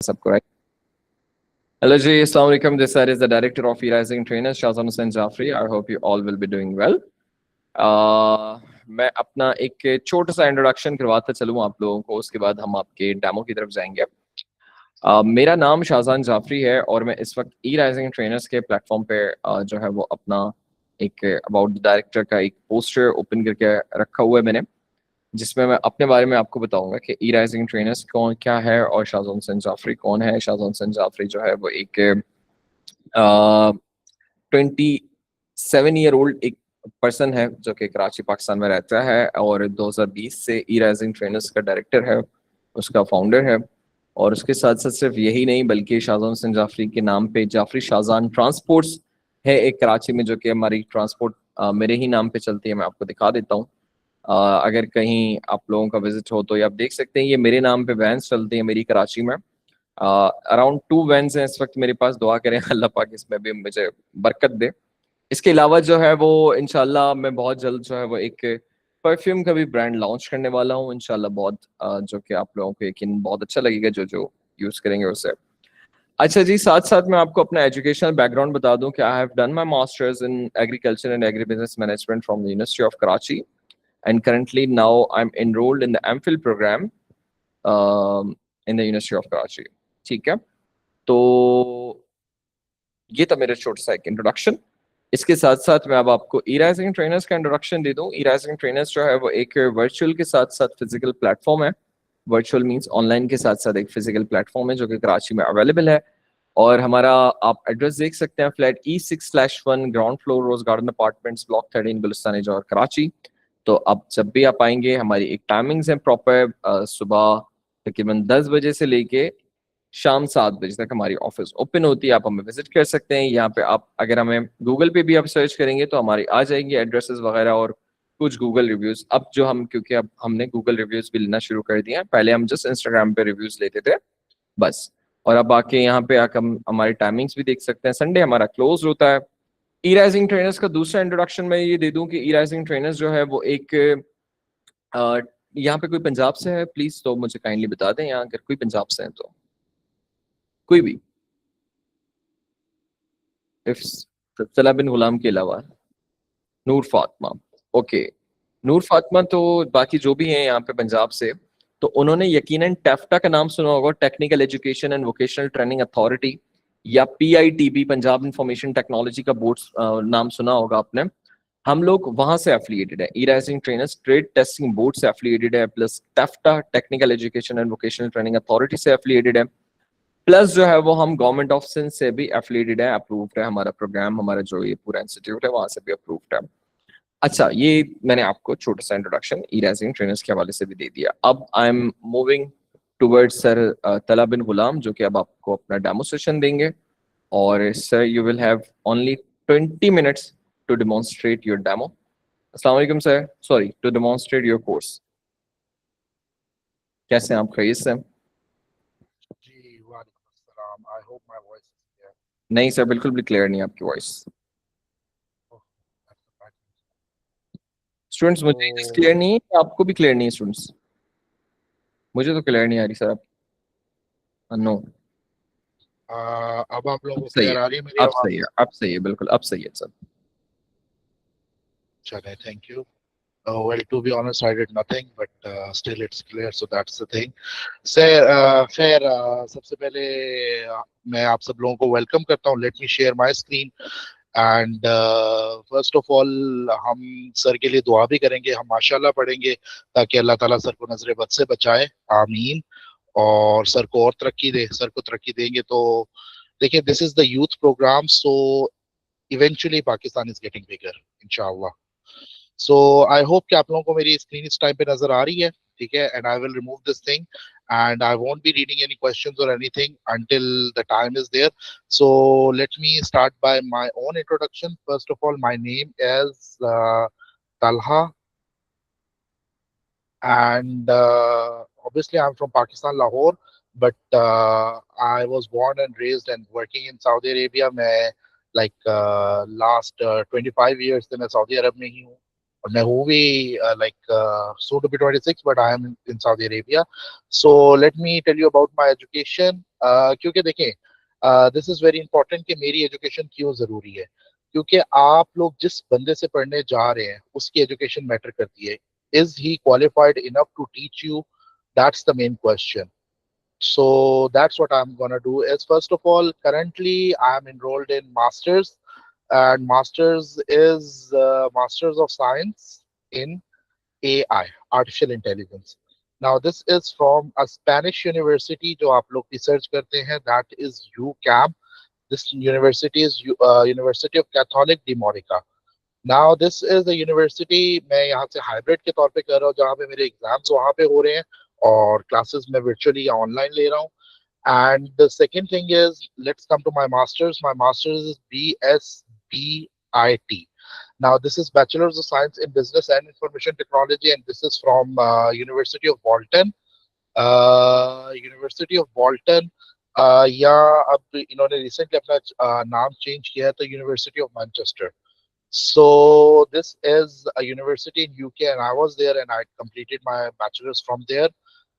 सबको right. Hello ji, अस्सलाम वालेकुम। This is the director of E-Rising Trainers, Shahjan Hussain Jafri. I hope you all will be doing well. मैं अपना एक छोटा सा इंट्रोडक्शन करवाता चलूँ आप लोगों को, उसके बाद हम आपके डेमो की तरफ जाएंगे। मेरा नाम शाहजान जाफरी है और मैं इस वक्त E-Rising Trainers के प्लेटफॉर्म पे जो है वो अपना एक अबाउट द डायरेक्टर का एक पोस्टर ओपन करके रखा हुआ है मैंने, जिसमें मैं अपने बारे में आपको बताऊंगा कि E-Rising Trainers कौन क्या है और शाहजान हुसैन जाफरी कौन है। शाहजान हुसैन जाफरी जो है वो एक 27-year-old एक पर्सन है जो कि कराची पाकिस्तान में रहता है और 2020 से E-Rising Trainers का डायरेक्टर है, उसका फाउंडर है। और उसके साथ साथ सिर्फ यही नहीं बल्कि शाहजान हुसैन जाफरी के नाम पे जाफरी शाहजान ट्रांसपोर्ट्स है एक कराची में, जो कि हमारी ट्रांसपोर्ट मेरे ही नाम पे चलती है। मैं आपको दिखा देता हूँ, अगर कहीं आप लोगों का विजिट हो तो ये आप देख सकते हैं। ये मेरे नाम पे वैन्स चलती है मेरी कराची में। अराउंड 2 वैन्स हैं इस वक्त मेरे पास। दुआ करें अल्लाह पाक इसमें भी मुझे बरकत दे। इसके अलावा जो है वो इंशाल्लाह मैं बहुत जल्द जो है वो एक परफ्यूम का भी ब्रांड लॉन्च करने वाला हूँ इंशाल्लाह। बहुत जो कि आप लोगों को यकीन बहुत अच्छा लगेगा जो जो यूज करेंगे उसे। अच्छा जी, साथ साथ मैं आपको अपना एजुकेशनल बैकग्राउंड बता दूं कि I have done my masters in agriculture and agri business management from the university of Karachi, and currently now I'm enrolled in the MPhil program in the University of Karachi। ठीक है, तो ये था मेरा छोटा सा एक इंट्रोडक्शन। इसके साथ साथ मैं अब आपको E-Rising Trainers का इंट्रोडक्शन दे दूं। E-Rising Trainers जो है वो एक वर्चुअल के साथ साथ फिजिकल प्लेटफॉर्म है। वर्चुअल मींस ऑनलाइन के साथ साथ एक फिजिकल प्लेटफॉर्म है जो कि कराची में अवेलेबल है। और हमारा आप एड्रेस देख सकते हैं, flat E6/1 ground floor rose garden apartments block 13 Gulistan Johar Karachi. तो अब जब भी आप आएंगे, हमारी एक टाइमिंग्स है प्रॉपर, सुबह तकरीबन 10 बजे से लेके शाम 7 बजे तक हमारी ऑफिस ओपन होती है। आप हमें विजिट कर सकते हैं। यहाँ पे आप अगर हमें गूगल पे भी आप सर्च करेंगे तो हमारी आ जाएंगी एड्रेसेस वगैरह और कुछ गूगल रिव्यूज। अब जो हम, क्योंकि अब हमने गूगल रिव्यूज भी लेना शुरू कर दिया है, पहले हम जस्ट इंस्टाग्राम पे रिव्यूज लेते थे बस। और अब आके यहाँ पे आकर हम हमारी टाइमिंग्स भी देख सकते हैं। संडे हमारा क्लोज होता है। E-Rising Trainers का दूसरा इंट्रोडक्शन मैं ये दे दूं कि E-Rising Trainers जो है वो एक यहाँ पे कोई पंजाब से है प्लीज तो मुझे काइंडली बता दें, यहाँ अगर कोई पंजाब से है तो कोई भी, इफ सला बिन गुलाम के अलावा नूर फातिमा। ओके, नूर फातिमा तो बाकी जो भी हैं यहाँ पे पंजाब से, तो उन्होंने यकीनन टेफ्टा का नाम सुना होगा, technical education and vocational training authority, या PITB पंजाब इंफॉर्मेशन टेक्नोलॉजी का बोर्ड नाम सुना होगा आपने। हम लोग वहां से एफिलिएटेड है। E-Rising Trainers trade testing board से एफिलिएटेड है, plus taffeta technical education and vocational training authority से एफिलिएटेड है, प्लस जो है वो हम गवर्नमेंट ऑफ सिंध से भी एफिलिएटेड है, अप्रूव्ड है हमारा प्रोग्राम। हमारा जो ये पूरा इंस्टीट्यूट है वहां से भी अप्रूव्ड है। अच्छा, ये मैंने आपको छोटा सा इंट्रोडक्शन E-Rising Trainers के हवाले से भी दे दिया। अब I am moving towards sir तला बिन गुलाम, जो कि अब आपको अपना डेमो सेशन देंगे। और sir you will have only 20 minutes to demonstrate your demo. अस्सलाम वालेकुम sir, sorry, to demonstrate your course. कैसे हैं आप, खैरियत से? जी वालेकुम अस्सलाम। I hope my voice is clear. नहीं सर, बिल्कुल भी क्लियर नहीं आपकी voice. Oh, that's a bad news. Students, मुझे इंग्लिश क्लियर तो नहीं है या आपको भी क्लियर नहीं है स्टूडेंट्स? मुझे तो क्लियर नहीं आ रही सर। आप नो, अब आप लोगों अब को सही है, क्लियर आ रही है मेरी अब सही है, आवाज? अब सही है, बिल्कुल अब सही है सर। चले, thank you. Well, to be honest, I did nothing, but still it's clear, so that's the thing. खैर, सबसे पहले मैं आप सब लोगों को वेलकम करता हूँ। Late me share my screen and first of all हम सर के लिए दुआ भी करेंगे, हम माशाल्लाह पढ़ेंगे ताकि अल्लाह ताला सर को नजर बद से बचाए, आमीन। और सर को और तरक्की दे। सर को तरक्की देंगे तो देखिए, this is the youth programme, so eventually Pakistan is getting bigger इंशाल्लाह। सो आई होप कि आप लोगों को मेरी स्क्रीन इस टाइम पे नजर आ रही है, ठीक है? And I will remove this thing and I won't be reading any questions or anything until the time is there. So let me start by my own introduction. First of all, my name is Talha, and obviously I'm from Pakistan, Lahore, but I was born and raised and working in Saudi Arabia. मैं like last 25 years से मैं Saudi अरब में ही हूँ, और मैं हूँ भी like soon to be 26, but I am in Saudi Arabia. So let me tell you about my education. क्योंकि देखें, दिस इज वेरी इंपॉर्टेंट कि मेरी एजुकेशन क्यों जरूरी है, क्योंकि आप लोग जिस बंदे से पढ़ने जा रहे हैं उसकी एजुकेशन मैटर करती है. Is he qualified enough to teach you? That's the main question. So that's what I'm gonna do. Is first of all, currently I'm enrolled in masters, and masters is masters of science in AI, artificial intelligence. Now this is from a Spanish university जो आप लोग research करते हैं, that is UCAM. This university is University of Catholic de Morica. Now this is the university, मैं यहाँ से hybrid के तौर पे कर रहा हूँ, जहाँ पे मेरे एग्जाम्स वहाँ पे हो रहे हैं और क्लासेस मैं virtually या ऑनलाइन ले रहा हूँ. And the second thing is, let's come to my master's. My master's is BSBIT. Now, this is Bachelor's of Science in Business and Information Technology, and this is from University of Bolton. University of Bolton. या अब इन्होंने recently अपना नाम change किया है, तो university of Manchester. So this is a university in UK, and I was there, and I completed my bachelor's from there.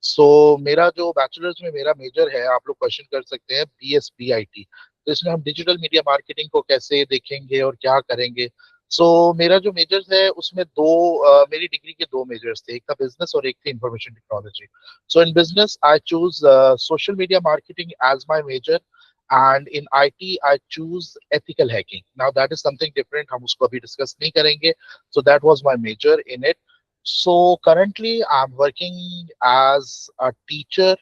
So मेरा जो bachelor's में मेरा मेजर है, आप लोग क्वेश्चन कर सकते हैं BSBIT. तो इसमें हम डिजिटल मीडिया मार्केटिंग को कैसे देखेंगे और क्या करेंगे. सो मेरा जो मेजर्स है उसमें दो, मेरी डिग्री के दो मेजर्स थे, एक था बिजनेस और एक थी information technology. So in business I choose social media marketing as my major, and in IT I choose ethical hacking. Now that is something different, हम उसको अभी डिस्कस नहीं करेंगे. So that was my major in it. So currently I'm working as a teacher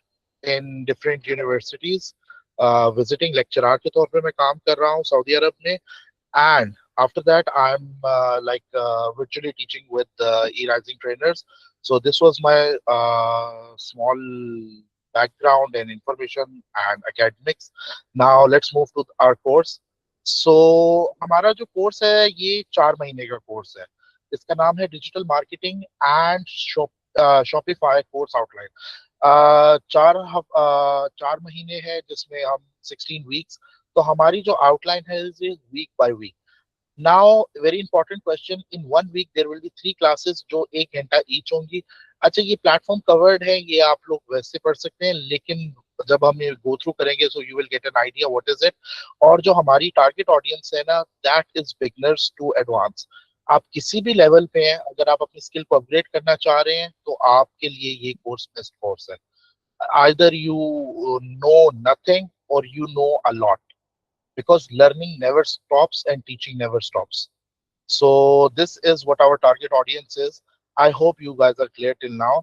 in different universities. Visiting lecturer के तौर पे मैं काम कर रहा हूँ सऊदी अरब में. And after that I'm virtually teaching with e-rising trainers. So this was my small background and information and academics. Now let's move to our course. So हमारा जो कोर्स है ये 4 महीने का कोर्स है. इसका नाम है digital marketing and Shopify course outline. 4 महीने है जिसमें हम 16 वीक्स. तो हमारी जो आउटलाइन है week by week. Now very important question, in 1 week there will be 3 classes जो 1 घंटा ईच होंगी. अच्छा, ये प्लेटफॉर्म कवर्ड है, ये आप लोग वैसे पढ़ सकते हैं, लेकिन जब हम ये गो थ्रू करेंगे so you will get an idea what is it. और जो हमारी टारगेट ऑडियंस है ना, that is beginners to advance. आप किसी भी लेवल पे हैं, अगर आप अपनी स्किल को अपग्रेड करना चाह रहे हैं तो आपके लिए ये कोर्स बेस्ट कोर्स है. आइदर यू नो नथिंग और you know a lot, because learning never stops and teaching never stops. So this is what our target audience is. I hope you guys are clear till now.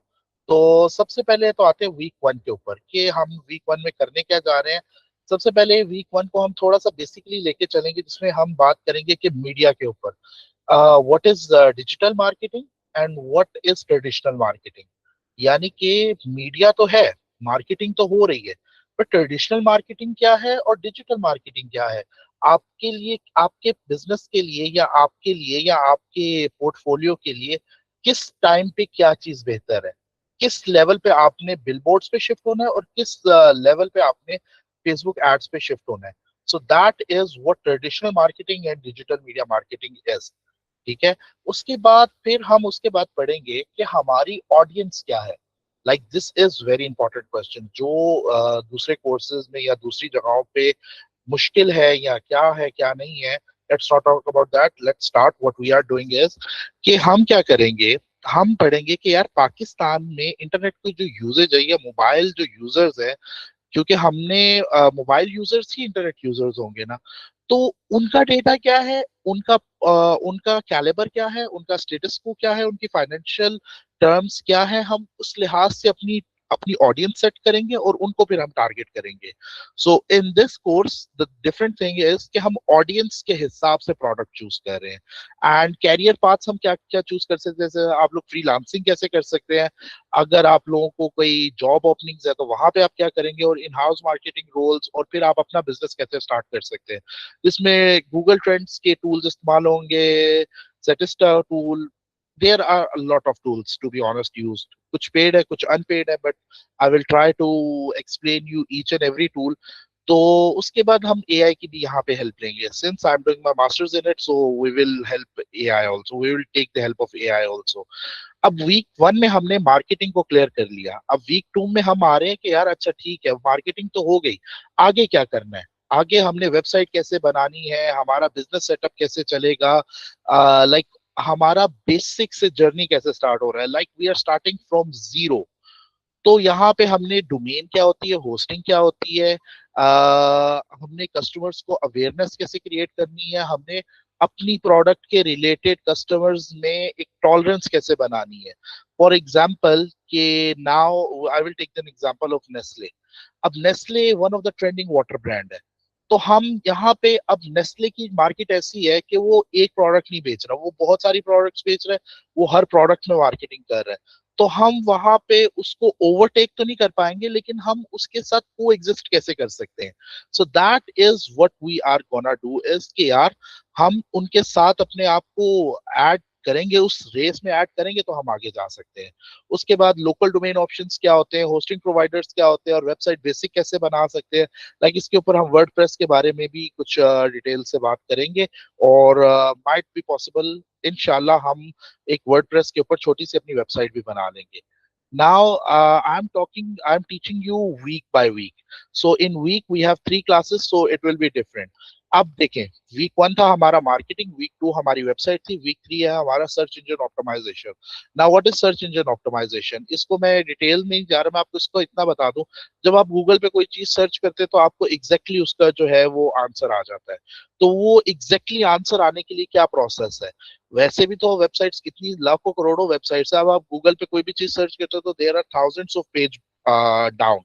तो सबसे पहले तो आते हैं week 1 के ऊपर कि हम वीक 1 में करने क्या जा रहे हैं. सबसे पहले वीक 1 को हम थोड़ा सा बेसिकली लेके चलेंगे, जिसमें हम बात करेंगे कि मीडिया के ऊपर what is digital marketing and what is traditional marketing. यानी कि मीडिया तो है, मार्केटिंग तो हो रही है, पर ट्रेडिशनल मार्केटिंग क्या है और डिजिटल मार्केटिंग क्या है. आपके लिए, आपके बिजनेस के लिए या आपके लिए या आपके पोर्टफोलियो के लिए किस टाइम पे क्या चीज बेहतर है, किस लेवल पे आपने बिलबोर्ड्स पे शिफ्ट होना है और किस लेवल पे आपने फेसबुक एड्स पे शिफ्ट होना है. सो that is what traditional marketing and digital media marketing is. ठीक है. उसके बाद फिर हम उसके बाद पढ़ेंगे कि हमारी ऑडियंस क्या है. Like this is very important question जो दूसरे कोर्सेज में या दूसरी जगहों पे मुश्किल है या क्या है क्या नहीं है. Let's not talk about that. Let's start. What we are doing is कि हम क्या करेंगे, हम पढ़ेंगे कि यार पाकिस्तान में इंटरनेट की जो यूजेज है या मोबाइल जो यूजर्स है, क्योंकि हमने मोबाइल यूजर्स ही इंटरनेट यूजर्स होंगे ना, तो उनका डेटा क्या है, उनका कैलिबर क्या है, उनका स्टेटस को क्या है, उनकी फाइनेंशियल टर्म्स क्या है. हम उस लिहाज से अपनी अपनी ऑडियंस सेट करेंगे और उनको फिर हम टारगेट करेंगे. So in this course the different thing is कि हम ऑडियंस के हिसाब से प्रोडक्ट चूज कर रहे हैं. एंड कैरियर पाथ्स हम क्या क्या चूज कर सकते हैं, जैसे आप लोग फ्रीलांसिंग कैसे कर सकते हैं, अगर आप लोगों को कोई जॉब ओपनिंग्स है तो वहां पे आप क्या करेंगे, और इन हाउस मार्केटिंग रोल्स, और फिर आप अपना बिजनेस कैसे स्टार्ट कर सकते हैं. जिसमें गूगल ट्रेंड्स के टूल्स इस्तेमाल होंगे, सेटिस्टा tool. There are a lot of tools, to be honest, used. कुछ paid है, कुछ unpaid है, but I will try to explain you each and every tool. तो उसके बाद हम AI की भी यहाँ पे हेल्प लेंगे. Since I'm doing my masters in it, so we will help AI also. We will take the help of AI also. अब वीक 1 में हमने मार्केटिंग को क्लियर कर लिया, अब वीक 2 में हम आ रहे हैं कि यार अच्छा ठीक है मार्केटिंग तो हो गई, आगे क्या करना है, आगे हमने वेबसाइट कैसे बनानी है, हमारा बिजनेस सेटअप कैसे चलेगा, लाइक हमारा बेसिक से जर्नी कैसे स्टार्ट हो रहा है, like we are starting from zero. तो यहाँ पे हमने डोमेन क्या होती है, होस्टिंग क्या होती है, हमने कस्टमर्स को अवेयरनेस कैसे क्रिएट करनी है, हमने अपनी प्रोडक्ट के रिलेटेड कस्टमर्स में एक टॉलरेंस कैसे बनानी है। फॉर एग्जाम्पल के now I will take an example of Nestle. अब Nestle one of the trending water brand है, तो हम यहाँ पे अब नेस्ले की मार्केट ऐसी है कि वो एक प्रोडक्ट नहीं बेच रहा, वो बहुत सारी प्रोडक्ट्स बेच रहा है, वो हर प्रोडक्ट में मार्केटिंग कर रहा है। तो हम वहां पे उसको ओवरटेक तो नहीं कर पाएंगे, लेकिन हम उसके साथ को एग्जिस्ट कैसे कर सकते हैं। So that is what we are gonna do is कि यार हम उनके साथ अपने आप को ऐड करेंगे, उस रेस में ऐड करेंगे तो हम आगे जा सकते हैं। उसके बाद लोकल डोमेन ऑप्शंस क्या होते हैं, होस्टिंग प्रोवाइडर्स क्या होते हैं, और वेबसाइट बेसिक कैसे बना सकते हैं। लाइक इसके ऊपर हम वर्डप्रेस के बारे में भी कुछ डिटेल से बात करेंगे, और माइट बी पॉसिबल इंशाल्लाह हम एक वर्डप्रेस के ऊपर छोटी सी अपनी वेबसाइट भी बना लेंगे। Now I'm teaching you week by week. So in week we have 3 classes, so it will be different. अब देखें, वीक 1 था हमारा मार्केटिंग, वीक 2 हमारी वेबसाइट थी, वीक 3 है हमारा search engine optimisation. Now what is search engine optimisation, इसको मैं डिटेल में नहीं जा रहा, मैं आपको इसको इतना बता दूं, जब आप गूगल पे कोई चीज सर्च करते हैं तो आपको एग्जैक्टली उसका जो है वो आंसर आ जाता है। तो वो एग्जैक्टली आंसर आने के लिए क्या प्रोसेस है, वैसे भी तो वेबसाइट्स कितनी लाखों करोड़ों वेबसाइट्स है, अब आप गूगल पे कोई भी चीज सर्च करते हो तो there are thousands of page down.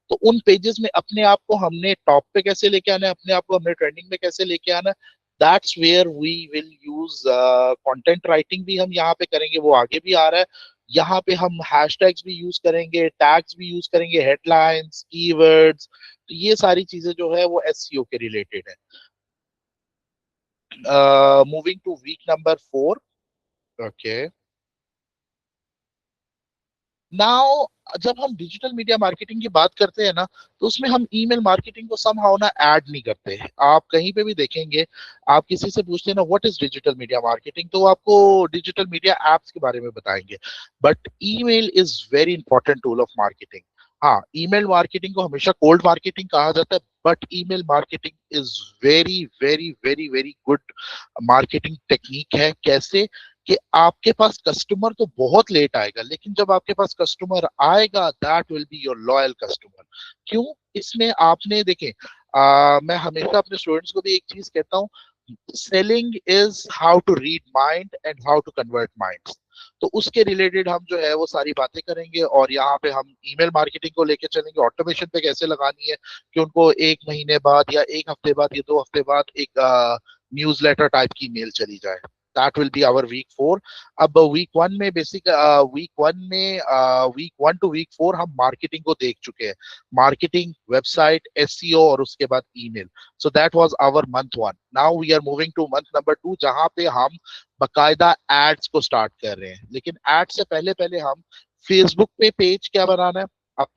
तो उन पेजेस में अपने आप को हमने टॉप पे कैसे लेके आना है, अपने आप को हमने ट्रेंडिंग में कैसे लेके आना है, that's where we will use content writing भी हम यहाँ पे करेंगे, वो आगे भी आ रहा है। यहाँ पे हम हैशटैग्स भी यूज करेंगे, टैग्स भी यूज करेंगे, हेडलाइंस, कीवर्ड्स, तो ये सारी चीजें जो है वो एसईओ के रिलेटेड है। Moving to week number 4। Okay, now जब हम डिजिटल मीडिया मार्केटिंग की बात करते हैं ना, तो उसमें हम ईमेल मार्केटिंग को समहाउ ना ऐड नहीं करते हैं। आप कहीं पे भी देखेंगे, आप किसी से पूछते हैं ना what is digital media marketing, तो वो आपको डिजिटल मीडिया एप्स के बारे में बताएंगे। But email is very important tool of marketing. हाँ, ईमेल मार्केटिंग को हमेशा कोल्ड मार्केटिंग कहा जाता है, but email marketing is very very very very good marketing technique है। कैसे कि आपके पास कस्टमर तो बहुत लेट आएगा, लेकिन जब आपके पास कस्टमर आएगा that will be your loyal customer. क्यों, इसमें आपने देखें, मैं हमेशा अपने स्टूडेंट्स को भी एक चीज कहता हूँ, selling is how to read mind and how to convert minds. तो उसके रिलेटेड हम जो है वो सारी बातें करेंगे, और यहाँ पे हम ईमेल मार्केटिंग को लेके चलेंगे, ऑटोमेशन पे कैसे लगानी है कि उनको 1 महीने बाद या 1 हफ्ते बाद या 2 हफ्ते बाद एक न्यूज़लेटर टाइप की मेल चली जाए। That will be our week 4। अब वीक 1 में बेसिक वीक 1 टू वीक 4 हम मार्केटिंग को देख चुके हैं, मार्केटिंग, वेबसाइट, एसईओ, और उसके बाद email. So that was our month 1। Now we are moving to month number 2, जहां पे हम बकायदा एड्स को स्टार्ट कर रहे हैं। लेकिन एड से पहले पहले हम फेसबुक पे पेज क्या बनाना है। अब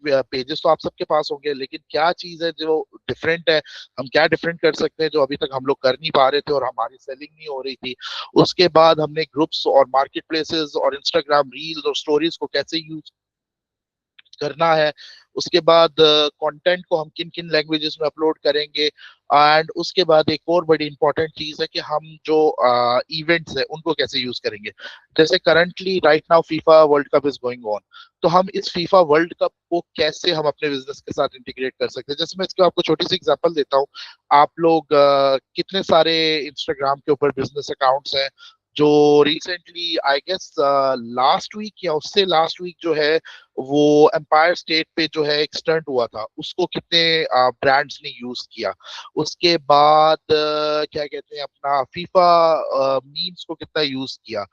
पेजेस तो आप सबके पास होंगे, लेकिन क्या चीज है जो डिफरेंट है, हम क्या डिफरेंट कर सकते हैं जो अभी तक हम लोग कर नहीं पा रहे थे और हमारी सेलिंग नहीं हो रही थी। उसके बाद हमने ग्रुप्स और मार्केट प्लेसेस और इंस्टाग्राम रील्स और स्टोरीज को कैसे यूज करना है। उसके बाद कंटेंट को हम किन किन लैंग्वेजेस में अपलोड करेंगे। एंड उसके बाद एक और बड़ी इंपॉर्टेंट चीज है कि हम जो इवेंट्स है उनको कैसे यूज करेंगे। जैसे currently right now FIFA world cup is going on, तो हम इस फीफा वर्ल्ड कप को कैसे हम अपने बिजनेस के साथ इंटीग्रेट कर सकते हैं। जैसे मैं इसको आपको छोटी सी एग्जांपल देता हूँ। आप लोग कितने सारे इंस्टाग्राम के ऊपर बिजनेस अकाउंट्स हैं जो recently I guess last week या उससे लास्ट वीक जो है वो एम्पायर स्टेट पे जो है एक स्टंट हुआ था, उसको कितने ब्रांड्स ने यूज किया। उसके बाद क्या कहते हैं अपना फीफा मीम्स को कितना यूज किया।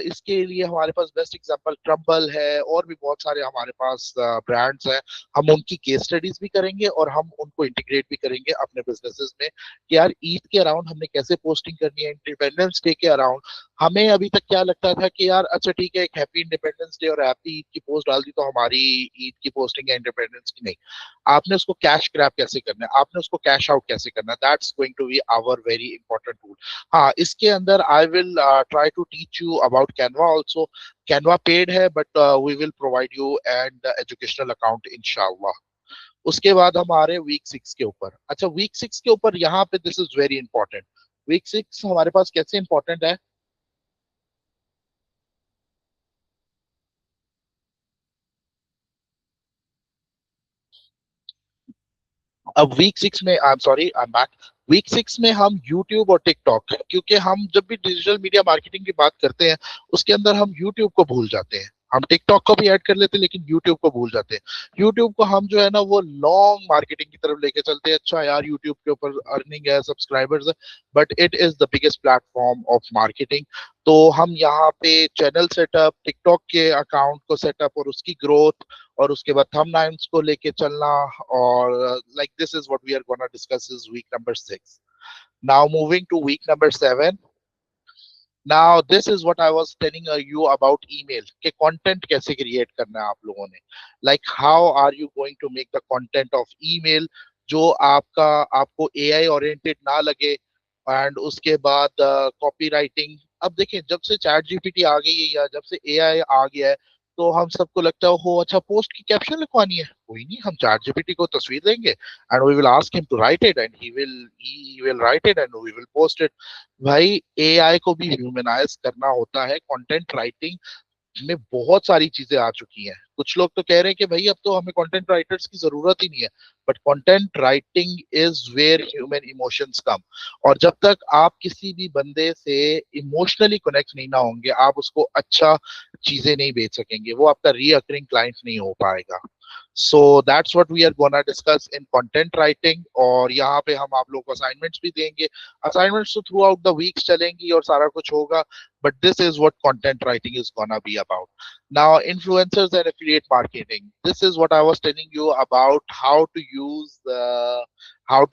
इसके लिए हमारे पास बेस्ट एग्जांपल ट्रम्बल है, और भी बहुत सारे हमारे पास ब्रांड्स हैं। हम उनकी केस स्टडीज भी करेंगे और हम उनको इंटीग्रेट भी करेंगे अपने बिजनेसेस में कि यार ईद के अराउंड हमने कैसे पोस्टिंग करनी है, इंडिपेंडेंस डे के अराउंड। हमें अभी तक क्या लगता था कि यार अच्छा ठीक है, एक हैप्पी इंडिपेंडेंस डे और हैप्पी ईद की पोस्ट डाल दी तो हमारी ईद की पोस्टिंग है इंडिपेंडेंस की। नहीं, आपने उसको कैश ग्रैब कैसे करना है, आपने उसको कैश आउट कैसे करना है, that's going to be our very important tool. हाँ, इसके अंदर I will try to teach you about Canva also. Canva paid है, but we will provide you an educational account inshallah. उसके बाद हम आ रहे हैं वीक 6 के ऊपर. अच्छा, वीक 6 के ऊपर यहाँ पे this is very important. Week 6 हमारे पास कैसे इंपॉर्टेंट है? अब वीक 6 में, I am sorry, I am back. Week 6 में हम यूट्यूब और टिकटॉक, क्योंकि हम जब भी डिजिटल मीडिया मार्केटिंग की बात करते हैं उसके अंदर हम यूट्यूब को भूल जाते हैं. हम टिकटॉक को भी ऐड कर लेते हैं लेकिन यूट्यूब को भूल जाते हैं. यूट्यूब को हम जो है ना वो लॉन्ग मार्केटिंग की तरफ लेके चलते हैं. अच्छा यार, यूट्यूब के ऊपर अर्निंग है, सब्सक्राइबर्स है, but it is the biggest platform of marketing. तो हम यहाँ पे चैनल सेटअप, टिकटॉक के अकाउंट को सेटअप और उसकी ग्रोथ, और उसके बाद थंबनेल्स को लेके चलना, और like this is what we are gonna discuss is week number 6. Now moving to week number 7. Now this is what I was telling you about email के कंटेंट कैसे क्रिएट करना है आप लोगों ने. Like how are you going to make the content of email जो आपका आपको एआई ओरिएंटेड ना लगे. एंड उसके बाद कॉपी राइटिंग. अब देखिए, जब से चैट जीपीटी आ गई है या जब से एआई आ गया है, तो हम सबको लगता है हो अच्छा पोस्ट की कैप्शन लिखवानी है, कोई नहीं, हम चैट जीपीटी को तस्वीर देंगे and we will ask him to write it and he will write it and we will post it. भाई, एआई को भी ह्यूमनाइज करना होता है. कंटेंट राइटिंग में बहुत सारी चीजें आ चुकी हैं. कुछ लोग तो कह रहे हैं कि भाई अब तो हमें कंटेंट राइटर्स की जरूरत ही नहीं है, but content writing is where human emotions come. और जब तक आप किसी भी बंदे से इमोशनली कनेक्ट नहीं ना होंगे, आप उसको अच्छा चीजें नहीं बेच सकेंगे, वो आपका रीअकरिंग क्लाइंट नहीं हो पाएगा. So that's what we are gonna discuss in content writing. और यहाँ पे हम आप लोगों को असाइनमेंट्स भी देंगे. असाइनमेंट्स तो थ्रू आउट द वीक्स चलेंगी और सारा कुछ होगा, but this is what content writing is gonna be about. Now, influencers and affiliate marketing. This is what I was telling you about how to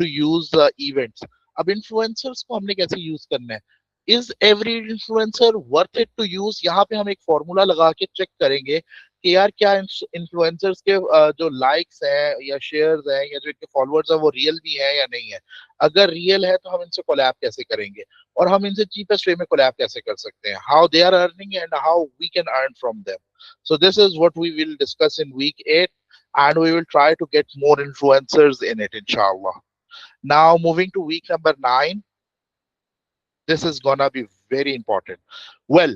use events. अब influencers को हमने कैसे use करना है? Is every influencer worth it to use? यहाँ पे हम एक फॉर्मूला लगा के चेक करेंगे कि यार क्या इन्फ्लुएंसर्स के जो लाइक्स हैं या शेयर्स हैं या जो इनके फॉलोअर्स हैं वो रियल भी है या नहीं है. अगर रियल है तो हम इनसे कोलैब कैसे करेंगे और हम इनसे चीपेस्ट वे में कोलैब कैसे कर सकते हैं. How they are earning and how we can earn from them. So this is what we will discuss in week 8 and we will try to get more influencers in it inshallah. Now moving to week number 9. This is gonna be very important. Well,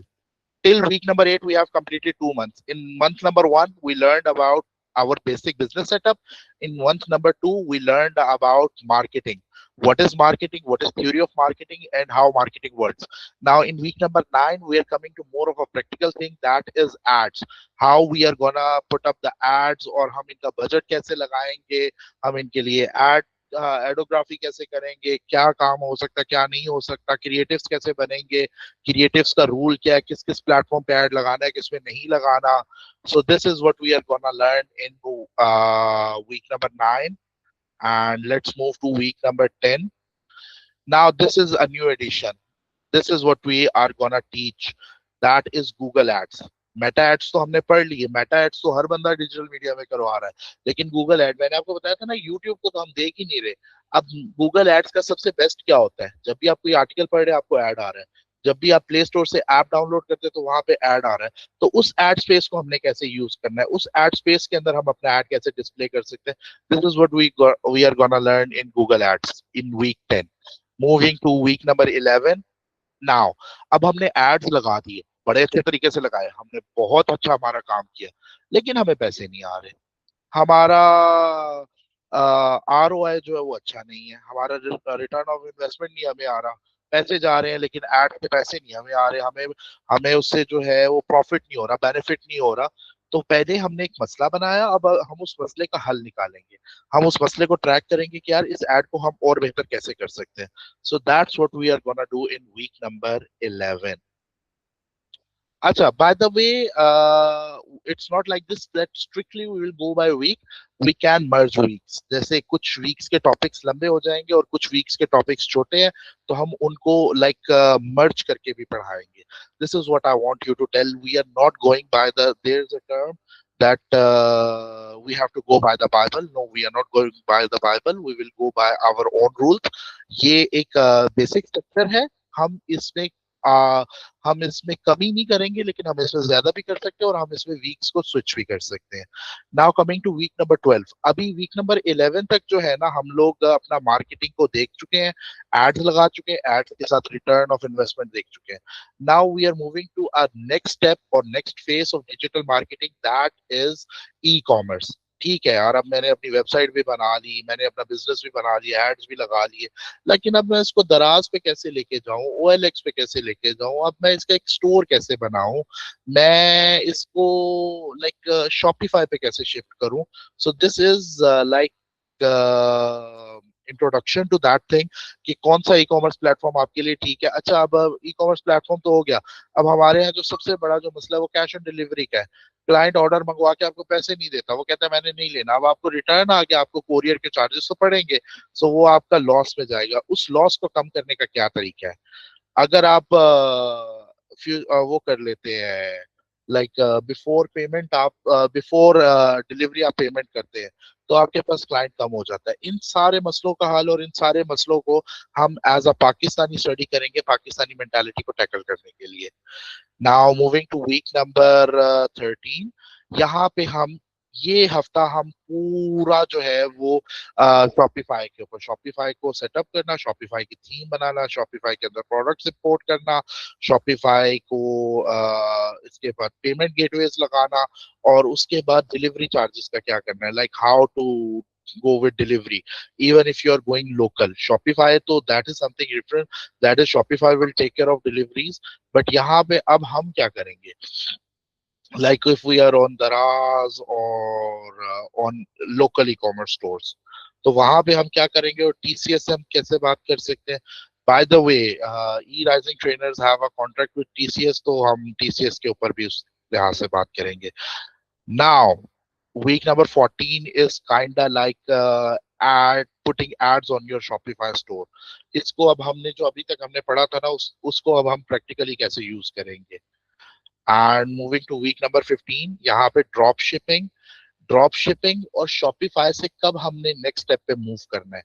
till week number 8 we have completed 2 months. In month number 1 we learned about our basic business setup. In month number 2 we learned about marketing. What is marketing, what is theory of marketing, and how marketing works. Now in week number 9 we are coming to more of a practical thing, that is ads. How we are gonna put up the ads, और हम इनका budget कैसे लगाएंगे, हम इनके लिए ad एडोग्राफी कैसे करेंगे, क्या काम हो सकता है, क्या नहीं हो सकता, क्रिएटिव्स कैसे बनेंगे, क्रिएटिव्स का रूल क्या है, किस किस प्लेटफॉर्म पे ऐड लगाना है, किस में नहीं लगाना. So this is what we are gonna learn in week number 9. And let's move to week number 10. Now this is a new edition. This is what we are gonna teach, that is Google Ads. Meta ads तो हमने पढ़ ली है. Meta ads तो हर बंदा digital media में करवा रहा है, लेकिन गूगल एड, मैंने आपको बताया था ना, यूट्यूब को तो हम देख ही नहीं रहे. अब गूगल एड्स का सबसे बेस्ट क्या होता है, जब भी आप कोई आर्टिकल पढ़ रहे हैं आपको ऐड आ रहा है, जब भी आप प्ले स्टोर से ऐप डाउनलोड करते हैं तो वहां पे ऐड आ रहा है. तो उस एड स्पेस को हमने कैसे यूज करना है, उस एड स्पेस के अंदर हम अपना एड कैसे डिस्प्ले कर सकते हैं. This is what we are gonna learn in Google ads in week 10. Moving to week number 11. Now अब हमने एड्स लगा दिए, बड़े अच्छे तरीके से लगाए, हमने बहुत अच्छा हमारा काम किया, लेकिन हमें पैसे नहीं आ रहे. हमारा ROI जो है वो अच्छा नहीं है, हमारा रिटर्न ऑफ इन्वेस्टमेंट नहीं हमें आ रहा. पैसे जा रहे हैं लेकिन एड के पैसे नहीं हमें आ रहे. हमें हमें उससे जो है वो प्रॉफिट नहीं हो रहा, बेनिफिट नहीं हो रहा. तो पहले हमने एक मसला बनाया, अब हम उस मसले का हल निकालेंगे. हम उस मसले को ट्रैक करेंगे कि यार इस एड को हम और बेहतर कैसे कर सकते हैं. So that's what we are gonna do in week number 11. Acha, by the way, it's not like this that strictly we will go by week. We can merge weeks. जैसे कुछ weeks के topics लंबे हो जाएंगे और कुछ weeks के topics छोटे हैं, तो हम उनको like merge करके भी पढ़ाएंगे. This is what I want you to tell. We are not going by there's a term that we have to go by the Bible. No, we are not going by the Bible. We will go by our own rules. ये एक basic structure है. हम इसमें हम इसमें कमी नहीं करेंगे, लेकिन हम इसमें ज्यादा भी कर सकते हैं और हम इसमें वीक्स को स्विच भी कर सकते हैं। Now coming to week number 12, अभी वीक नंबर 11 तक जो है ना, हम लोग अपना मार्केटिंग को देख चुके हैं, एड्स लगा चुके हैं, एड्स के साथ रिटर्न ऑफ इन्वेस्टमेंट देख चुके हैं। Now we are moving to our next step और next phase of digital marketing, that is e commerce. ठीक है यार, अब मैंने अपनी वेबसाइट भी बना ली, मैंने अपना बिजनेस भी बना लिया, एड्स भी लगा लिए, लेकिन अब मैं इसको दराज पे कैसे लेके जाऊं, OLX पे कैसे लेके जाऊं, अब मैं इसका एक स्टोर कैसे बनाऊं, मैं इसको लाइक शॉपिफाई पे कैसे शिफ्ट करूं। So this is like introduction to that thing कि कौन सा ई कॉमर्स प्लेटफॉर्म आपके लिए ठीक है। अच्छा, अब ई कॉमर्स प्लेटफॉर्म तो हो गया, अब हमारे यहाँ जो सबसे बड़ा जो मसला है वो कैश ऑन डिलीवरी का है। क्लाइंट ऑर्डर मंगवा के आपको पैसे नहीं देता, वो कहता है मैंने नहीं लेना, अब आपको रिटर्न आ गया, आपको कोरियर के चार्जेस तो पड़ेंगे, सो वो आपका लॉस में जाएगा। उस लॉस को कम करने का क्या तरीका है? अगर आप वो कर लेते हैं, लाइक बिफोर पेमेंट, आप बिफोर डिलीवरी आप पेमेंट करते हैं, तो आपके पास क्लाइंट कम हो जाता है। इन सारे मसलों का हल और इन सारे मसलों को हम एज अ पाकिस्तानी स्टडी करेंगे, पाकिस्तानी मेंटालिटी को टैकल करने के लिए। Now moving to week number 13, यहाँ पे हम ये हफ्ता हम पूरा जो है वो शॉपिफाई के ऊपर, शॉपिफाई को सेटअप करना, शॉपिफाई की थीम बनाना, शॉपिफाई के अंदर प्रोडक्ट्स इंपोर्ट करना, शॉपिफाई को इसके बाद पेमेंट गेटवेज लगाना, और उसके बाद डिलीवरी चार्जेस का क्या करना है, like how to go with delivery even if you are going local. Shopify तो that is something different, that is Shopify will take care of deliveries, but यहाँ पे अब हम क्या करेंगे, like if we are on Daraz or on local e-commerce stores, तो वहां पे हम क्या करेंगे और TCS से हम कैसे बात कर सकते हैं। By the way, E rising trainers have a contract with TCS, तो हम TCS के ऊपर भी उस लिहाज से बात करेंगे। Now week number 14 is kind of like ad putting ads on your Shopify store. इसको अब हमने जो अभी तक हमने पढ़ा था ना, उसको अब हम प्रैक्टिकली कैसे यूज करेंगे। And moving to week number 15, यहाँ पे ड्रॉप शिपिंग और शॉपिफाई से कब हमने नेक्स्ट स्टेप पे मूव करना है।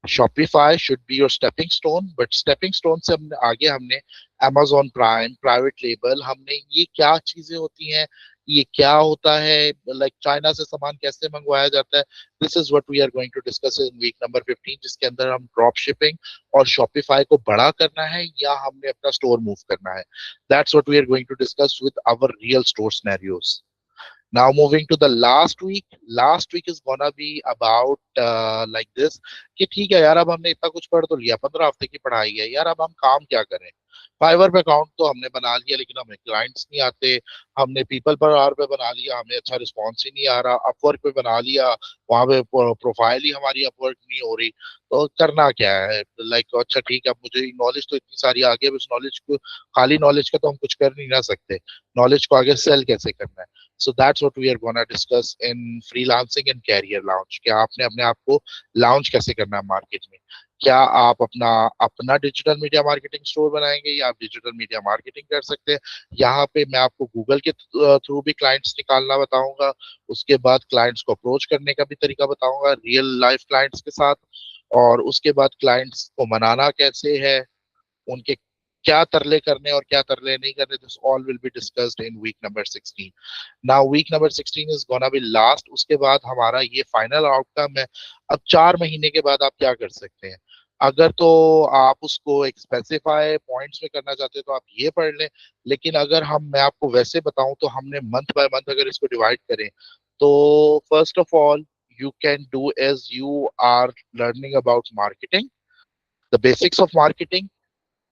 Shopify should be your stepping stone, but stepping stone से हमने आगे हमने Amazon प्राइम, प्राइवेट लेबल, हमने ये क्या चीजें होती हैं, ये क्या होता है, लाइक चाइना से सामान कैसे मंगवाया जाता है, this is what we are going to discuss in week number 15, जिसके अंदर हम ड्रॉप शिपिंग और शॉपिफाई को बड़ा करना है या हमने अपना स्टोर मूव करना है। That's what we are going to discuss with our real store scenarios. Now moving to the last week. Last week is gonna be about like this कि ठीक है यार, अब हमने इतना कुछ पढ़ तो लिया, 15 हफ्ते की पढ़ाई है यार, अब हम काम क्या करें। फाइवर पे अकाउंट तो हमने बना लिया, लेकिन हमें क्लाइंट्स नहीं आते। हमने पीपल पर आर पे बना लिया, हमें अच्छा रिस्पॉन्स ही नहीं आ रहा। अपवर्क पे बना लिया, वहां पे प्रोफाइल ही हमारी अपवर्क नहीं हो रही। तो करना क्या है, लाइक अच्छा ठीक है, अब मुझे नॉलेज तो इतनी सारी आ गई, अब इस नॉलेज को, खाली नॉलेज का तो हम कुछ कर नहीं ना सकते, नॉलेज को आगे सेल कैसे करना है। So that's what we are gonna discuss in freelancing and career launch. क्या आपने अपने आप को लॉन्च कैसे करना है मार्केट में, क्या आप अपना अपना डिजिटल मीडिया मार्केटिंग स्टोर बनाएंगे या आप डिजिटल मीडिया मार्केटिंग कर सकते हैं। यहाँ पे मैं आपको गूगल के थ्रू भी क्लाइंट्स निकालना बताऊंगा, उसके बाद क्लाइंट्स को अप्रोच करने का भी तरीका बताऊंगा रियल लाइफ क्लाइंट्स के साथ, और उसके बाद क्लाइंट्स को मनाना कैसे है, उनके क्या तरले करने और क्या तरले नहीं करने, this all will be discussed in week number 16। Now week number 16 is gonna be last, उसके बाद हमारा ये फाइनल आउटकम है। अब 4 महीने के बाद आप क्या कर सकते हैं, अगर तो आप उसको एक स्पेसिफाई पॉइंट्स में करना चाहते हैं तो आप ये पढ़ लें, लेकिन अगर मैं आपको वैसे बताऊं तो हमने मंथ बाय मंथ अगर इसको डिवाइड करें, तो first of all you can do as you are learning about marketing, the basics of marketing,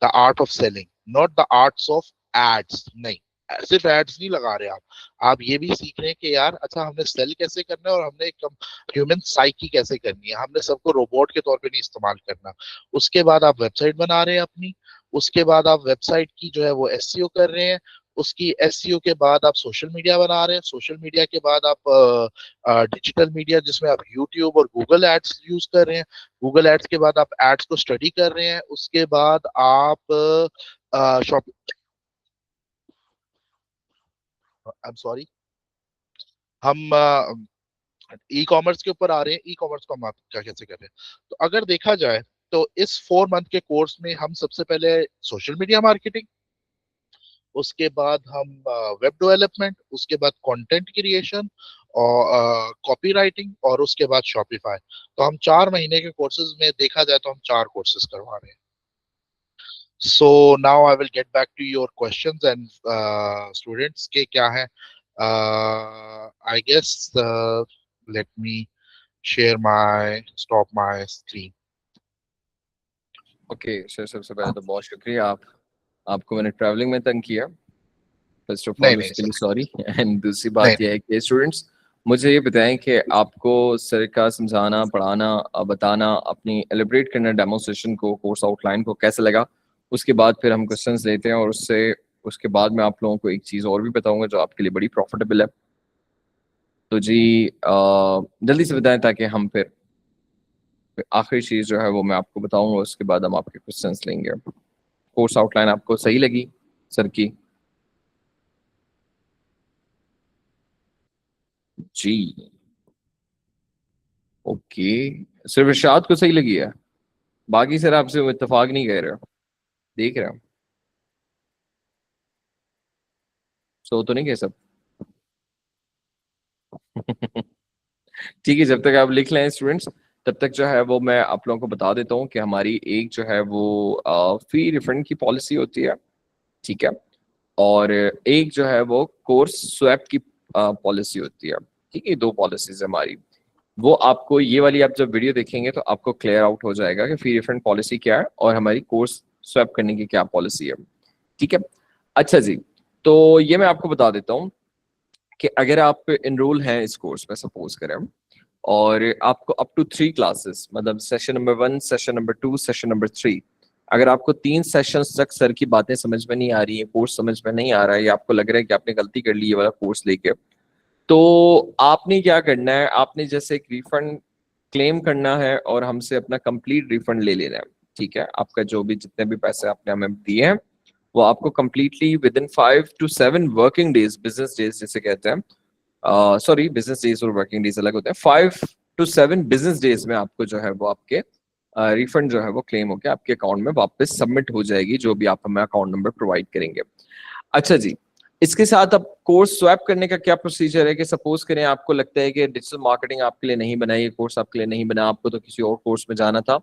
the art of selling, not the arts of ads. नहीं, सिर्फ एड्स नहीं लगा रहे आप ये भी सीख रहे हैं कि यार अच्छा हमने सेल कैसे करना है और हमने एक ह्यूमन साइकी कैसे करनी है, हमने सबको रोबोट के तौर पे नहीं इस्तेमाल करना। उसके बाद आप वेबसाइट बना रहे हैं अपनी, उसके बाद आप वेबसाइट की जो है वो एसईओ कर रहे हैं, उसकी एसईओ के बाद आप सोशल मीडिया बना रहे हैं, सोशल मीडिया के बाद आप डिजिटल मीडिया जिसमें आप यूट्यूब और गूगल एड्स यूज कर रहे हैं, गूगल एड्स के बाद आप एड्स को स्टडी कर रहे हैं, उसके बाद आप शॉप, आई एम सॉरी, हम ई कॉमर्स के ऊपर आ रहे हैं। ई कॉमर्स को हम आप क्या कैसे कर रहे हैं, तो अगर देखा जाए तो इस 4 मंथ के कोर्स में हम सबसे पहले सोशल मीडिया मार्केटिंग, उसके बाद हम वेब डेवलपमेंट, उसके बाद कंटेंट क्रिएशन और कॉपी राइटिंग, और उसके बाद शॉपिफाई। तो हम 4 महीने के कोर्सेज में देखा जाए तो हम 4 कोर्सेज करवा रहे हैं। So now I will get back to your questions and students के क्या है। I guess let me share my stop my screen. Okay sir, सबसे पहले तो बहुत शुक्रिया, आपको मैंने ट्रैवलिंग में तंग किया, फर्स्ट ऑफ नहीं ऑल नहीं उसके सर, लिए सॉरी। एंड दूसरी नहीं बात यह है कि स्टूडेंट्स, मुझे ये बताएं कि आपको सर का समझाना, पढ़ाना, बताना, अपनी एलिब्रेट करना डेमोन्स्ट्रेशन को, कोर्स आउटलाइन को कैसा लगा। उसके बाद फिर हम क्वेश्चंस लेते हैं, और उसके बाद मैं आप लोगों को एक चीज़ और भी बताऊंगा जो आपके लिए बड़ी प्रॉफिटेबल है। तो जी जल्दी से बताएं ताकि हम फिर आखिरी चीज़ जो है वो मैं आपको बताऊंगा, उसके बाद हम आपके क्वेश्चंस लेंगे। कोर्स आउटलाइन आपको सही लगी सर की? जी ओके, सिर्फ इरशाद को सही लगी है, बाकी सर आपसे वो इत्तेफाक नहीं कह रहे हो, देख रहे हो? सो तो नहीं कह सब? ठीक है, जब तक आप लिख लें स्टूडेंट्स, तब तक जो है वो मैं आप लोगों को बता देता हूँ कि हमारी एक जो है वो फी रिफंड की पॉलिसी होती है, ठीक है, और एक जो है वो कोर्स स्वैप की पॉलिसी होती है। ठीक है, 2 पॉलिसीज है हमारी। वो आपको ये वाली आप जब वीडियो देखेंगे तो आपको क्लियर आउट हो जाएगा कि फी रिफंड पॉलिसी क्या है और हमारी कोर्स स्वैप करने की क्या पॉलिसी है। ठीक है, अच्छा जी, तो ये मैं आपको बता देता हूँ कि अगर आप इनरोल हैं इस कोर्स में, सपोज करें, और आपको अप टू 3 क्लासेस, मतलब session number 1, session number 2, session number 3, अगर आपको 3 सेशंस तक सर की बातें समझ में नहीं आ रही है, कोर्स समझ में नहीं आ रहा है, या आपको लग रहा है कि आपने गलती कर ली ये वाला कोर्स लेके, तो आपने क्या करना है, आपने जैसे एक रिफंड क्लेम करना है और हमसे अपना कंप्लीट रिफंड ले लेना है। ठीक है, आपका जो भी जितने भी पैसे आपने हमें दिए हैं वो आपको completely with in 5 to 7 working days, business days जिसे कहते हैं, सॉरी बिजनेस डेज और वर्किंग डेज अलग होते हैं, 5 to 7 बिजनेस डेज में आपको जो है वो आपके रिफंड जो है वो क्लेम होकर आपके अकाउंट में वापस सबमिट हो जाएगी, जो भी आप हमें अकाउंट नंबर प्रोवाइड करेंगे। अच्छा जी, इसके साथ अब कोर्स स्वैप करने का क्या प्रोसीजर है कि सपोज करें आपको लगता है कि डिजिटल मार्केटिंग आपके लिए नहीं बना, ये कोर्स आपके लिए नहीं बना, आपको तो किसी और कोर्स में जाना था,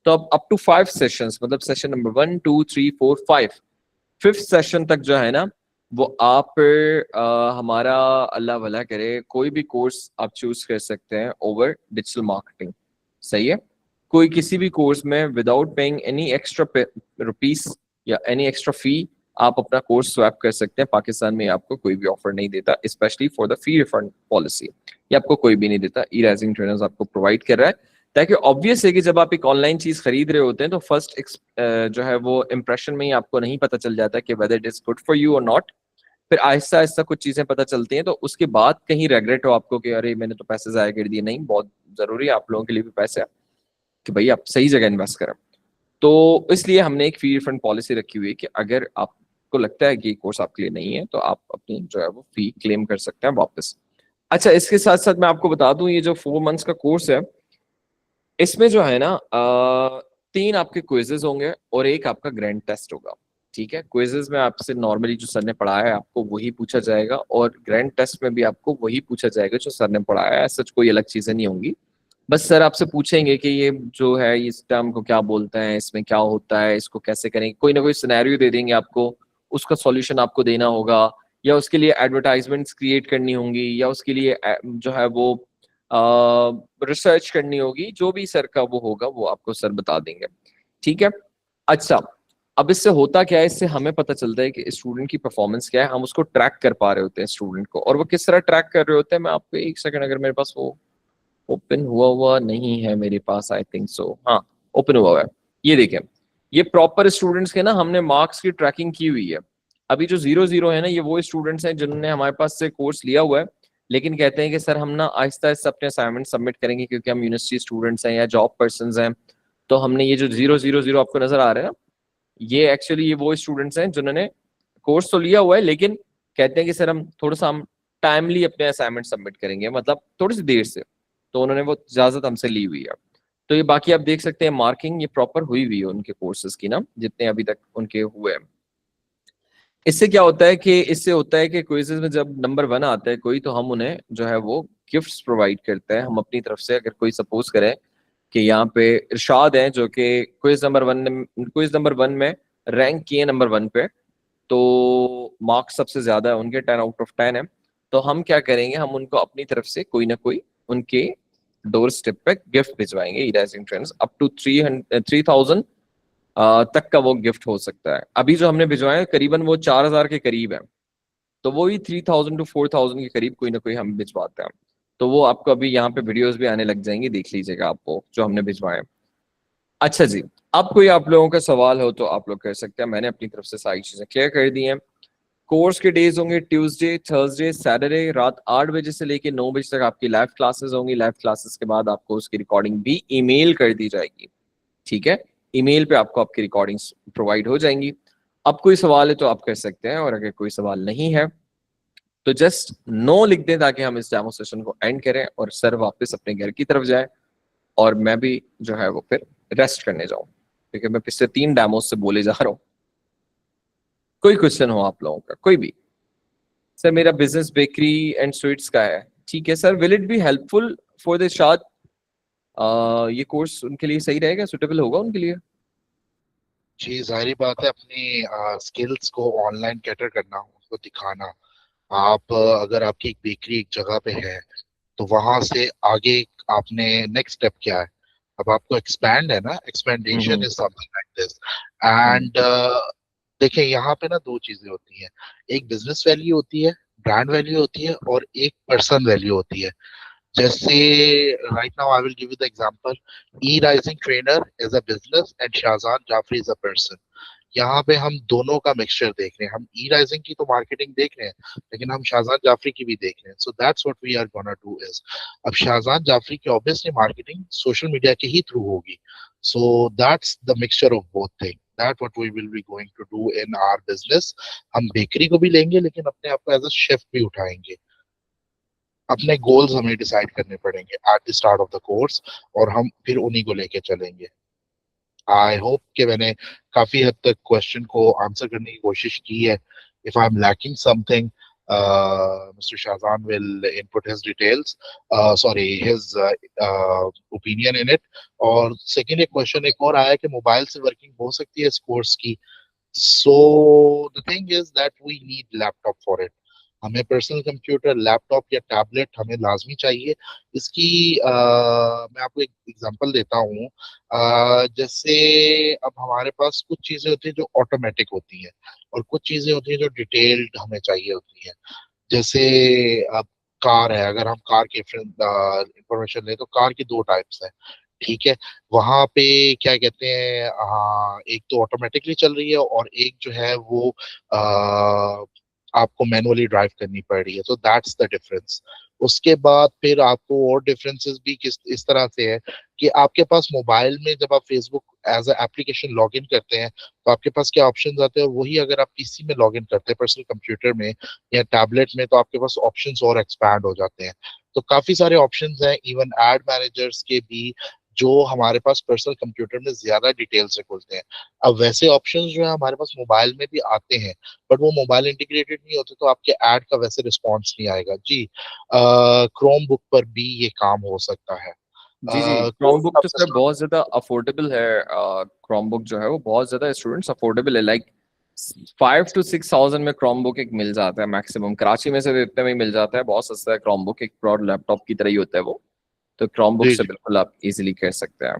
तो अब अप टू 5 सेशंस, मतलब सेशन नंबर 1, 2, 3, 4, 5, 5th सेशन तक जो है ना वो आप हमारा अल्लाह भला करे कोई भी कोर्स आप चूज कर सकते हैं ओवर डिजिटल मार्केटिंग। सही है, कोई किसी भी कोर्स में without paying any extra rupees या एनी एक्स्ट्रा फी आप अपना कोर्स स्वैप कर सकते हैं। पाकिस्तान में आपको कोई भी ऑफर नहीं देता, specially for the fee refund policy, ये आपको कोई भी नहीं देता, ई राइजिंग ट्रेनर्स आपको प्रोवाइड कर रहा है। ताकि ऑब्वियस है कि जब आप एक ऑनलाइन चीज खरीद रहे होते हैं तो फर्स्ट जो है वो इम्प्रेशन में ही आपको नहीं पता चल जाता कि whether it is good for you और नॉट। फिर आहिस्ता आहिस्ता कुछ चीजें पता चलती हैं, तो उसके बाद कहीं रेग्रेट हो आपको कि अरे मैंने तो पैसे जाया कर दिए। नहीं, बहुत जरूरी है आप लोगों के लिए भी पैसे कि भाई आप सही जगह इन्वेस्ट करें। तो इसलिए हमने एक फी रिफंड पॉलिसी रखी हुई है कि अगर आपको लगता है कि कोर्स आपके लिए नहीं है तो आप अपनी जो है वो फी क्लेम कर सकते हैं वापस। अच्छा, इसके साथ साथ मैं आपको बता दूं, ये जो 4 मंथ्स का कोर्स है इसमें जो है ना 3 आपके क्विजेज होंगे और एक आपका ग्रैंड टेस्ट होगा। ठीक है, क्विजेज में आपसे नॉर्मली जो सर ने पढ़ाया है आपको वही पूछा जाएगा, और ग्रैंड टेस्ट में भी आपको वही पूछा जाएगा जो सर ने पढ़ाया है, सच कोई अलग चीजें नहीं होंगी। बस सर आपसे पूछेंगे कि ये जो है इस टर्म को क्या बोलते हैं, इसमें क्या होता है, इसको कैसे करेंगे, कोई ना कोई सिनेरियो दे देंगे आपको, उसका सॉल्यूशन आपको देना होगा, या उसके लिए एडवर्टाइजमेंट्स क्रिएट करनी होंगी, या उसके लिए जो है वो रिसर्च करनी होगी, जो भी सर का वो होगा वो आपको सर बता देंगे। ठीक है, अच्छा, अब इससे होता क्या है, इससे हमें पता चलता है कि स्टूडेंट की परफॉर्मेंस क्या है, हम उसको ट्रैक कर पा रहे होते हैं स्टूडेंट को। और वो किस तरह ट्रैक कर रहे होते हैं, मैं आपको एक सेकंड, अगर मेरे पास वो ओपन हुआ हुआ नहीं है मेरे पास, आई थिंक सो, हाँ ओपन हुआ है। ये देखें, ये प्रॉपर स्टूडेंट्स के ना हमने मार्क्स की ट्रैकिंग की हुई है। अभी जो 0-0 है ना, ये वो स्टूडेंट्स हैं जिन्होंने हमारे पास से कोर्स लिया हुआ है, लेकिन कहते हैं कि सर हम ना आहिस्ता आहिस्ता अपने असाइनमेंट सबमिट करेंगे क्योंकि हम यूनिवर्सिटी स्टूडेंट्स हैं या जॉब पर्सन हैं। तो हमने ये जो 0-0-0 आपको नजर आ रहा है ना, ये एक्चुअली ये वो स्टूडेंट्स हैं जिन्होंने कोर्स तो लिया हुआ है, लेकिन कहते हैं कि सर हम थोड़ा सा हम टाइमली अपने असाइनमेंट सबमिट करेंगे, मतलब थोड़ी सी देर से। तो उन्होंने वो इजाजत हमसे ली हुई है। तो ये बाकी आप देख सकते हैं मार्किंग ये प्रॉपर हुई हुई है उनके कोर्सेज की ना, जितने अभी तक उनके हुए हैं। इससे क्या होता है कि इससे होता है कि क्विज़ेस में जब नंबर 1 आता है कोई, तो हम उन्हें जो है वो गिफ्ट्स प्रोवाइड करते हैं हम अपनी तरफ से। अगर कोई सपोज करें कि यहाँ पे इरशाद है जो कि क्विज नंबर 1 में रैंक किए नंबर 1 पे, तो मार्क्स सबसे ज्यादा है उनके, 10 आउट ऑफ 10 है, तो हम क्या करेंगे, हम उनको अपनी तरफ से कोई ना कोई उनके डोर स्टेप पे गिफ्ट भिजवाएंगे। ई-राइजिंग ट्रेंड्स अप टू 3,000 तक का वो गिफ्ट हो सकता है। अभी जो हमने भिजवाए करीबन वो 4,000 के करीब है, तो वो भी 3,000 टू 4,000 के करीब कोई ना कोई हम भिजवाते हैं। तो वो आपको अभी यहाँ पे वीडियोस भी आने लग जाएंगी, देख लीजिएगा आप वो जो हमने भिजवाए। अच्छा जी, अब कोई आप लोगों का सवाल हो तो आप लोग कर सकते हैं। मैंने अपनी तरफ से सारी चीजें क्लियर कर दी हैं। कोर्स के डेज होंगे ट्यूसडे, थर्सडे, सैटरडे रात 8 बजे से लेके 9 बजे तक आपकी लाइव क्लासेस होंगी। लाइव क्लासेस के बाद आपको उसकी रिकॉर्डिंग भी ईमेल कर दी जाएगी, ठीक है। ईमेल पे आपको आपकी रिकॉर्डिंग्स प्रोवाइड हो जाएंगी। अब कोई सवाल है तो आप कर सकते हैं, और अगर कोई सवाल नहीं है तो जस्ट नो लिख दें, ताकि हम इस डेमो सेशन को एंड करें और सर वापस अपने घर की तरफ जाए, और मैं भी जो है वो फिर रेस्ट करने जाऊं, क्योंकि मैं पिछले 3 डेमोस से बोले जा रहा हूँ। कोई क्वेश्चन हो आप लोगों का, कोई भी? सर मेरा बिजनेस बेकरी एंड स्वीट्स का है। ठीक है sir, will it be helpful for the शाद? ये कोर्स उनके लिए सही रहेगा, सुटेबल होगा उनके लिए? जी जाहिर बात है, अपनी स्किल्स को ऑनलाइन कैटर करना, उसको दिखाना। आप अगर आपकी एक बेकरी एक जगह पे है, तो वहां से आगे आपने नेक्स्ट स्टेप क्या है? अब आपको एक्सपैंड है ना, एक्सपेंडेशन hmm. Is something like this. Hmm. And देखिए, यहाँ पे ना दो चीजें होती हैं। एक बिजनेस वैल्यू होती है, ब्रांड वैल्यू होती है, और एक पर्सन वैल्यू होती है। जैसे right now I will give you the example, E rising trainer is a business and Shahjan Jafri is a person. यहाँ पे हम दोनों का मिक्सचर देख रहे हैं। हम ई राइजिंग की तो मार्केटिंग देख रहे हैं, लेकिन हम शाहजान जाफरी की भी देख रहे हैं। So that's what we are gonna do is, अब शाहजान जाफरी की ऑब्वियसली मार्केटिंग सोशल मीडिया के ही थ्रू होगी। So that's the mixture of both thing, that what we will be going to do in our business. हम bakery को भी लेंगे, लेकिन अपने आप को एज अ शेफ भी उठाएंगे। अपने गोल्स हमें डिसाइड करने पड़ेंगे at the start of the course, और हम फिर उन्हीं को लेके चलेंगे। आई होप कि मैंने काफी हद तक क्वेश्चन को आंसर करने की कोशिश की है। If I am lacking something, mister Shahjan will input his details, sorry his opinion in it. और सेकेंड एक क्वेश्चन एक और आया कि मोबाइल से वर्किंग हो सकती है इस कोर्स की। So the thing is that we need laptop for it. हमें पर्सनल कंप्यूटर, लैपटॉप या टैबलेट हमें लाजमी चाहिए इसकी। मैं आपको एक एग्जांपल देता हूँ। जैसे अब हमारे पास कुछ चीजें होती हैं जो ऑटोमेटिक होती हैं, और कुछ चीजें होती हैं जो डिटेल्ड हमें चाहिए होती हैं। जैसे अब कार है, अगर हम कार की इंफॉर्मेशन लें, तो कार की दो टाइप्स हैं, ठीक है। वहां पे क्या कहते हैं, हाँ, एक तो ऑटोमेटिकली चल रही है, और एक जो है वो आपको मैनुअली ड्राइव करनी पड़ रही है। तो दैट्स द डिफरेंस। उसके बाद फिर आपको और डिफरेंसेस भी किस इस तरह से है कि आपके पास मोबाइल में जब आप Facebook as a application log in करते हैं, तो आपके पास क्या ऑप्शंस आते हैं, और वही अगर आप पीसी में लॉग इन करते हैं, पर्सनल कंप्यूटर में या टैबलेट में, तो आपके पास ऑप्शंस और एक्सपैंड हो जाते हैं। तो काफी सारे ऑप्शंस हैं, इवन एड मैनेजर्स के भी, जो हमारे पास पर्सनल कंप्यूटर में ज्यादा डिटेल से खुलते हैं। अब वैसे ऑप्शंस जो है हमारे पास मोबाइल में भी आते हैं, बट वो मोबाइल इंटीग्रेटेड नहीं होते, तो आपके ऐड का वैसे रिस्पॉन्स नहीं आएगा जी। क्रोम बुक पर भी ये काम हो सकता है। जी जी, कोर्स क्रोमबुक कब तो से सर start बहुत ज्यादा अफोर्डेबल है। क्रोमबुक जो है वो बहुत ज्यादा स्टूडेंट्स अफोर्डेबल है, लाइक 5 to 6 thousand में क्रोमबुक एक मिल जाता है मैक्सिमम। कराची में से तो इतने में ही मिल जाता है, बहुत सस्ता है क्रोमबुक, एक ब्रॉड लैपटॉप की तरह ही होता है वो। तो क्रोमबुक जी से जी। बिल्कुल आप इजीली कर सकते हैं।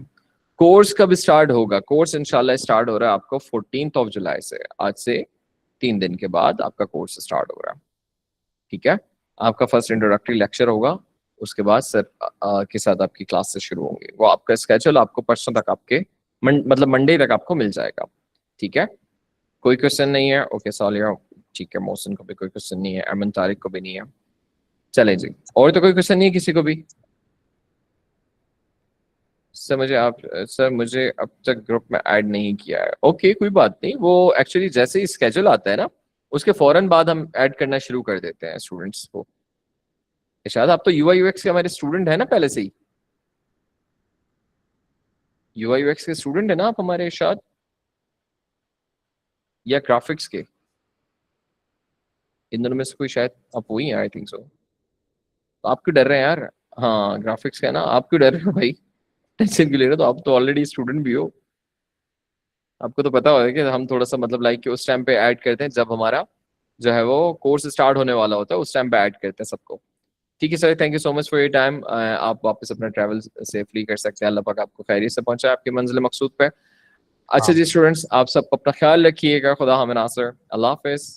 कोर्स कब स्टार्ट होगा? कोर्स इंशाल्लाह स्टार्ट हो रहा है आपको 14th of July से। आज से 3 दिन के बाद आपका कोर्स स्टार्ट हो रहा है, ठीक है। आपका फर्स्ट इंट्रोडक्टरी लेक्चर होगा, उसके बाद सर के साथ आपकी क्लास से शुरू होंगी। वो आपका स्केड्यूल आपको परसों तक आपके मतलब मंडे तक आपको मिल जाएगा, ठीक है। कोई क्वेश्चन नहीं है? ओके सालिया, ठीक है। मोहसिन को भी कोई क्वेश्चन नहीं है, अमन तारिक को भी नहीं है। चले जी, और तो कोई क्वेश्चन नहीं है किसी को भी? सर मुझे अब तक ग्रुप में ऐड नहीं किया है। ओके कोई बात नहीं, वो एक्चुअली जैसे ही स्केड्यूल आता है ना, उसके फौरन बाद हम ऐड करना शुरू कर देते हैं स्टूडेंट्स को। शायद आप तो यूआई यूएक्स के हमारे स्टूडेंट है ना पहले से ही? यूआई यूएक्स के स्टूडेंट है ना आप हमारे, शायद, या ग्राफिक्स के? इन दोनों में से कोई शायद आप वही हैं, आई थिंक सो। तो आप क्यों डर रहे हैं यार? हाँ ग्राफिक्स का है ना, आप क्यों डर रहे हो भाई? टेंशन क्यों ले रहे हो? तो आप तो ऑलरेडी स्टूडेंट भी हो, आपको तो पता होगा कि हम थोड़ा सा मतलब लाइक कि उस टाइम पे ऐड करते हैं जब हमारा जो है वो कोर्स स्टार्ट होने वाला होता है, उस टाइम पे ऐड करते हैं सबको। ठीक है sir, thank you so much for your time. आप वापस अपना ट्रैवल सेफली कर सकते हैं, अल्लाह पाक आपको खैरियत से पहुंचाए आपकी मंजिल मकसूद पे। अच्छा जी स्टूडेंट्स, आप सब अपना ख्याल रखिएगा, खुदा हामिद नासिर, अल्लाह हाफिज।